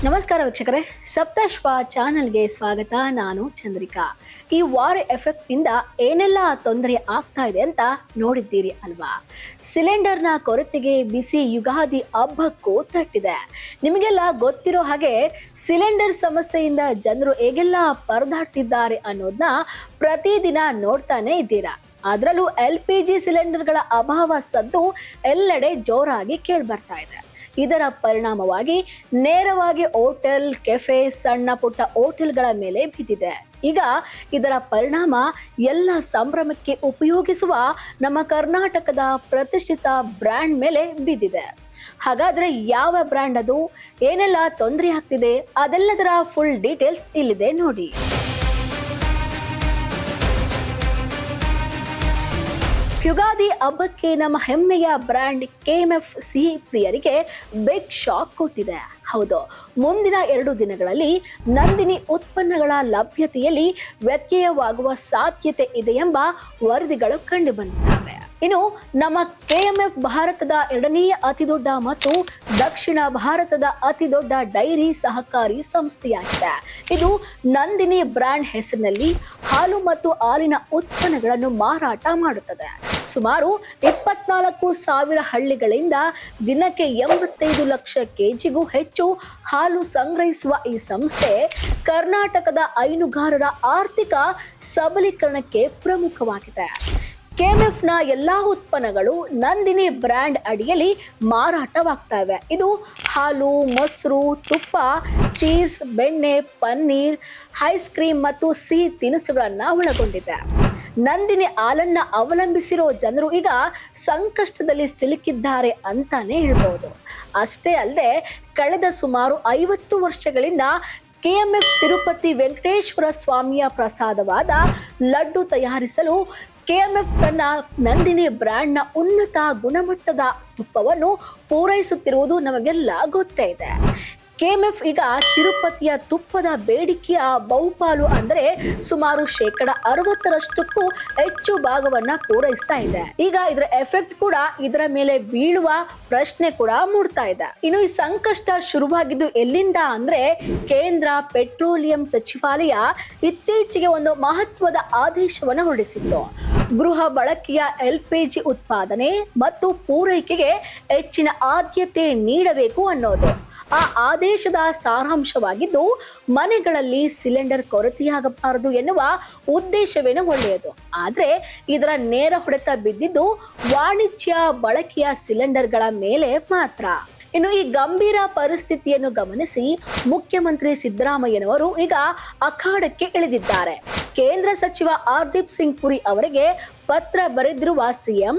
ನಮಸ್ಕಾರ ವೀಕ್ಷಕರೇ, ಸಪ್ತಶ್ವ ಚಾನೆಲ್ಗೆ ಸ್ವಾಗತ. ನಾನು ಚಂದ್ರಿಕಾ. ಈ ವಾರ್ ಎಫೆಕ್ಟ್ ಇಂದ ಏನೆಲ್ಲ ತೊಂದರೆ ಆಗ್ತಾ ಇದೆ ಅಂತ ನೋಡಿದ್ದೀರಿ ಅಲ್ವಾ? ಸಿಲಿಂಡರ್ನ ಕೊರತೆಗೆ ಬಿಸಿ ಯುಗಾದಿ ಹಬ್ಬಕ್ಕೂ ತಟ್ಟಿದೆ. ನಿಮಗೆಲ್ಲ ಗೊತ್ತಿರೋ ಹಾಗೆ ಸಿಲಿಂಡರ್ ಸಮಸ್ಯೆಯಿಂದ ಜನರು ಹೇಗೆಲ್ಲ ಪರದಾಡ್ತಿದ್ದಾರೆ ಅನ್ನೋದನ್ನ ಪ್ರತಿದಿನ ನೋಡ್ತಾನೆ ಇದ್ದೀರಾ. ಅದರಲ್ಲೂ LPG ಸಿಲಿಂಡರ್ಗಳ ಅಭಾವ ಸದ್ದು ಎಲ್ಲೆಡೆ ಜೋರಾಗಿ ಕೇಳ್ಬರ್ತಾ ಇದೆ. ಇದರ ಪರಿಣಾಮವಾಗಿ ನೇರವಾಗಿ ಹೋಟೆಲ್, ಕೆಫೆ, ಸಣ್ಣ ಪುಟ್ಟ ಹೋಟೆಲ್ಗಳ ಮೇಲೆ ಬಿದ್ದಿದೆ. ಈಗ ಇದರ ಪರಿಣಾಮ ಎಲ್ಲ ಸಂಭ್ರಮಕ್ಕೆ ಉಪಯೋಗಿಸುವ ನಮ್ಮ ಕರ್ನಾಟಕದ ಪ್ರತಿಷ್ಠಿತ ಬ್ರ್ಯಾಂಡ್ ಮೇಲೆ ಬಿದ್ದಿದೆ. ಹಾಗಾದ್ರೆ ಯಾವ ಬ್ರ್ಯಾಂಡ್ ಅದು, ಏನೆಲ್ಲ ತೊಂದರೆ ಆಗ್ತಿದೆ, ಅದೆಲ್ಲದರ ಫುಲ್ ಡೀಟೇಲ್ಸ್ ಇಲ್ಲಿದೆ ನೋಡಿ. ಯುಗಾದಿ ಹಬ್ಬಕ್ಕೆ ನಮ್ಮ ಹೆಮ್ಮೆಯ ಬ್ರ್ಯಾಂಡ್ KMF ಸಿಹಿ ಪ್ರಿಯರಿಗೆ ಬಿಗ್ ಶಾಕ್ ಕೊಟ್ಟಿದೆ. ಹೌದು, ಮುಂದಿನ 2 ದಿನಗಳಲ್ಲಿ ನಂದಿನಿ ಉತ್ಪನ್ನಗಳ ಲಭ್ಯತೆಯಲ್ಲಿ ವ್ಯತ್ಯಯವಾಗುವ ಸಾಧ್ಯತೆ ಇದೆ ಎಂಬ ವರದಿಗಳು ಕಂಡುಬಂದಿದ್ದಾವೆ. ಇನ್ನು ನಮ್ಮ KMF ಭಾರತದ 2ನೇ ಅತಿದೊಡ್ಡ ಮತ್ತು ದಕ್ಷಿಣ ಭಾರತದ ಅತಿದೊಡ್ಡ ಡೈರಿ ಸಹಕಾರಿ ಸಂಸ್ಥೆಯಾಗಿದೆ. ಇದು ನಂದಿನಿ ಬ್ರ್ಯಾಂಡ್ ಹೆಸರಿನಲ್ಲಿ ಹಾಲು ಮತ್ತು ಹಾಲಿನ ಉತ್ಪನ್ನಗಳನ್ನು ಮಾರಾಟ ಮಾಡುತ್ತದೆ. ಸುಮಾರು 24,000 ಹಳ್ಳಿಗಳಿಂದ ದಿನಕ್ಕೆ 85 ಲಕ್ಷ ಕೆಜಿಗೂ ಹೆಚ್ಚು ಹಾಲು ಸಂಗ್ರಹಿಸುವ ಈ ಸಂಸ್ಥೆ ಕರ್ನಾಟಕದ ಹೈನುಗಾರರ ಆರ್ಥಿಕ ಸಬಲೀಕರಣಕ್ಕೆ ಪ್ರಮುಖವಾಗಿದೆ. KMFನ ಎಲ್ಲಾ ಉತ್ಪನ್ನಗಳು ನಂದಿನಿ ಬ್ರ್ಯಾಂಡ್ ಅಡಿಯಲ್ಲಿ ಮಾರಾಟವಾಗ್ತವೆ. ಇದು ಹಾಲು, ಮೊಸರು, ತುಪ್ಪ, ಚೀಸ್, ಬೆಣ್ಣೆ, ಪನ್ನೀರ್, ಐಸ್ ಕ್ರೀಮ್ ಮತ್ತು ಸಿಹಿ ತಿನಿಸುಗಳನ್ನ ಒಳಗೊಂಡಿದೆ. ನಂದಿನಿ ಹಾಲನ್ನ ಅವಲಂಬಿಸಿರೋ ಜನರು ಈಗ ಸಂಕಷ್ಟದಲ್ಲಿ ಸಿಲುಕಿದ್ದಾರೆ ಅಂತಾನೆ ಹೇಳ್ಬೋದು. ಅಷ್ಟೇ ಅಲ್ಲದೆ ಕಳೆದ ಸುಮಾರು 50 ವರ್ಷಗಳಿಂದ KMF ತಿರುಪತಿ ವೆಂಕಟೇಶ್ವರ ಸ್ವಾಮಿಯ ಪ್ರಸಾದವಾದ ಲಡ್ಡು ತಯಾರಿಸಲು KMF ತನ್ನ ನಂದಿನಿ ಬ್ರ್ಯಾಂಡ್ನ ಉನ್ನತ ಗುಣಮಟ್ಟದ ತುಪ್ಪವನ್ನು ಪೂರೈಸುತ್ತಿರುವುದು ನಮಗೆಲ್ಲ ಗೊತ್ತೇ ಇದೆ. KMF ಈಗ ತಿರುಪತಿಯ ತುಪ್ಪದ ಬೇಡಿಕೆಯ ಬಹುಪಾಲು ಅಂದರೆ ಸುಮಾರು 60%ರಷ್ಟಕ್ಕೂ ಹೆಚ್ಚು ಭಾಗವನ್ನ ಪೂರೈಸ್ತಾ ಇದೆ. ಈಗ ಇದರ ಎಫೆಕ್ಟ್ ಕೂಡ ಇದರ ಮೇಲೆ ಬೀಳುವ ಪ್ರಶ್ನೆ ಕೂಡ ಮೂಡ್ತಾ ಇದೆ. ಇನ್ನು ಈ ಸಂಕಷ್ಟ ಶುರುವಾಗಿದ್ದು ಎಲ್ಲಿಂದ ಅಂದ್ರೆ ಕೇಂದ್ರ ಪೆಟ್ರೋಲಿಯಂ ಸಚಿವಾಲಯ ಇತ್ತೀಚೆಗೆ ಒಂದು ಮಹತ್ವದ ಆದೇಶವನ್ನು ಹೊರಡಿಸಿತ್ತು. ಗೃಹ ಬಳಕೆಯ LPG ಉತ್ಪಾದನೆ ಮತ್ತು ಪೂರೈಕೆಗೆ ಹೆಚ್ಚಿನ ಆದ್ಯತೆ ನೀಡಬೇಕು ಅನ್ನೋದು ಆ ಆದೇಶದ ಸಾರಾಂಶವಾಗಿದ್ದು, ಮನೆಗಳಲ್ಲಿ ಸಿಲಿಂಡರ್ ಕೊರತೆಯಾಗಬಾರದು ಎನ್ನುವ ಉದ್ದೇಶವೇನೋ ಒಳ್ಳೆಯದು. ಆದ್ರೆ ಇದರ ನೇರ ಹೊಡೆತ ಬಿದ್ದಿದ್ದು ವಾಣಿಜ್ಯ ಬಳಕೆಯ ಸಿಲಿಂಡರ್ಗಳ ಮೇಲೆ ಮಾತ್ರ. ಇನ್ನು ಈ ಗಂಭೀರ ಪರಿಸ್ಥಿತಿಯನ್ನು ಗಮನಿಸಿ ಮುಖ್ಯಮಂತ್ರಿ ಸಿದ್ದರಾಮಯ್ಯನವರು ಈಗ ಅಖಾಡಕ್ಕೆ ಇಳಿದಿದ್ದಾರೆ. ಕೇಂದ್ರ ಸಚಿವ ಹರ್ದೀಪ್ ಸಿಂಗ್ ಪುರಿ ಅವರಿಗೆ ಪತ್ರ ಬರೆದಿರುವ CM,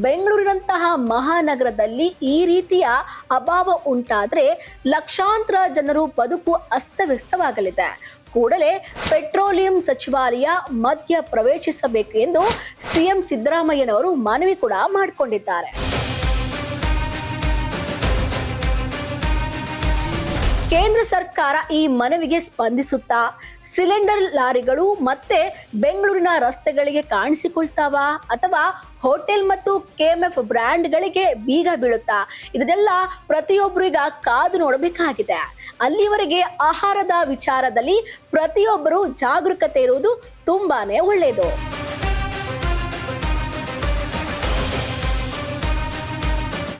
ಬೆಂಗಳೂರಿನಂತಹ ಮಹಾನಗರದಲ್ಲಿ ಈ ರೀತಿಯ ಅಭಾವ ಉಂಟಾದ್ರೆ ಲಕ್ಷಾಂತರ ಜನರು ಬದುಕು ಅಸ್ತವ್ಯಸ್ತವಾಗಲಿದೆ. ಕೂಡಲೇ ಪೆಟ್ರೋಲಿಯಂ ಸಚಿವಾಲಯ ಮಧ್ಯ ಪ್ರವೇಶಿಸಬೇಕು ಎಂದು CM ಸಿದ್ದರಾಮಯ್ಯನವರು ಮನವಿ ಕೂಡ ಮಾಡಿಕೊಂಡಿದ್ದಾರೆ. ಕೇಂದ್ರ ಸರ್ಕಾರ ಈ ಮನವಿಗೆ ಸ್ಪಂದಿಸುತ್ತಾ ಸಿಲಿಂಡರ್ ಲಾರಿಗಳು ಮತ್ತೆ ಬೆಂಗಳೂರಿನ ರಸ್ತೆಗಳಿಗೆ ಕಾಣಿಸಿಕೊಳ್ತಾವ ಅಥವಾ ಹೋಟೆಲ್ ಮತ್ತು KMF ಬ್ರ್ಯಾಂಡ್ಗಳಿಗೆ ಬೀಗ ಬೀಳುತ್ತಾ, ಇದನ್ನೆಲ್ಲ ಪ್ರತಿಯೊಬ್ಬರು ಈಗ ಕಾದು ನೋಡಬೇಕಾಗಿದೆ. ಅಲ್ಲಿವರೆಗೆ ಆಹಾರದ ವಿಚಾರದಲ್ಲಿ ಪ್ರತಿಯೊಬ್ಬರು ಜಾಗರೂಕತೆ ಇರುವುದು ತುಂಬಾನೇ ಒಳ್ಳೆಯದು.